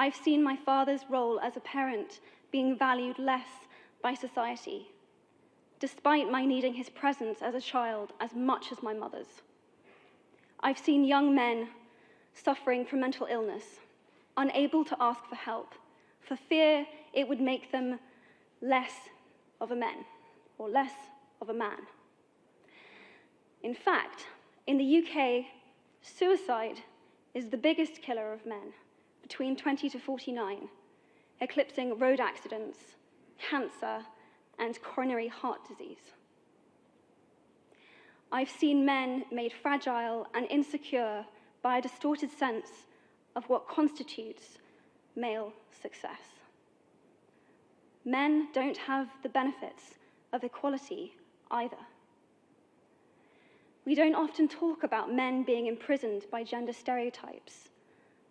I've seen my father's role as a parent being valued less by society, despite my needing his presence as a child as much as my mother's. I've seen young men suffering from mental illness, unable to ask for help, for fear it would make them less of a man, or less of a man. In fact, in the UK, suicide is the biggest killer of men between 20 to 49, eclipsing road accidents, cancer, and coronary heart disease. I've seen men made fragile and insecure by a distorted sense of what constitutes male success. Men don't have the benefits of equality either. We don't often talk about men being imprisoned by gender stereotypes,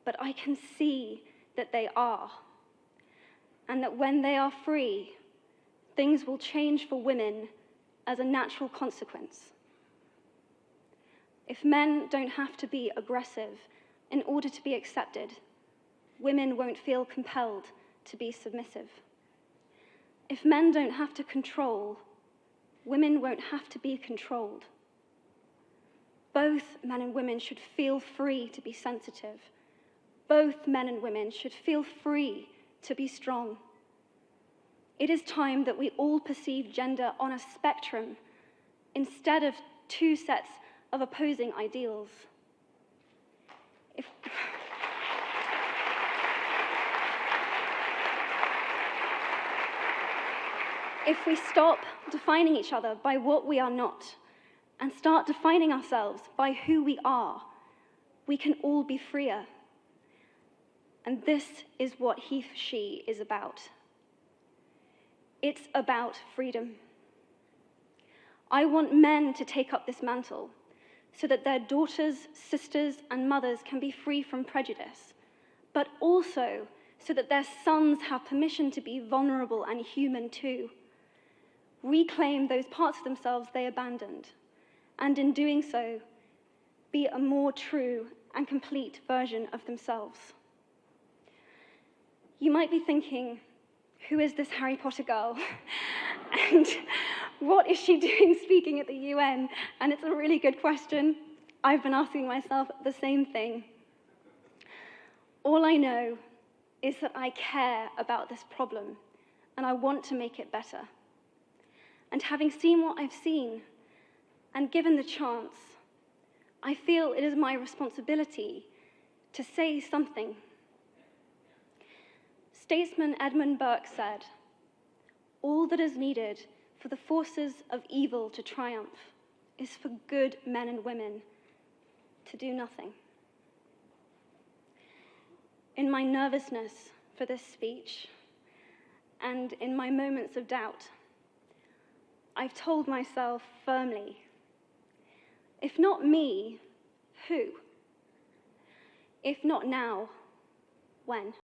but I can see that they are, and that when they are free, things will change for women as a natural consequence. If men don't have to be aggressive in order to be accepted, women won't feel compelled to be submissive. If men don't have to control, women won't have to be controlled. Both men and women should feel free to be sensitive. Both men and women should feel free to be strong. It is time that we all perceive gender on a spectrum instead of two sets of opposing ideals. If we stop defining each other by what we are not and start defining ourselves by who we are, we can all be freer. And this is what he, she is about. It's about freedom. I want men to take up this mantle so that their daughters, sisters, and mothers can be free from prejudice, but also so that their sons have permission to be vulnerable and human too. Reclaim those parts of themselves they abandoned, and in doing so, be a more true and complete version of themselves. You might be thinking, who is this Harry Potter girl? And what is she doing speaking at the UN? And it's a really good question. I've been asking myself the same thing. All I know is that I care about this problem, and I want to make it better. And having seen what I've seen, and given the chance, I feel it is my responsibility to say something. Statesman Edmund Burke said, "All that is needed for the forces of evil to triumph is for good men and women to do nothing." In my nervousness for this speech, and in my moments of doubt, I've told myself firmly, if not me, who? If not now, when?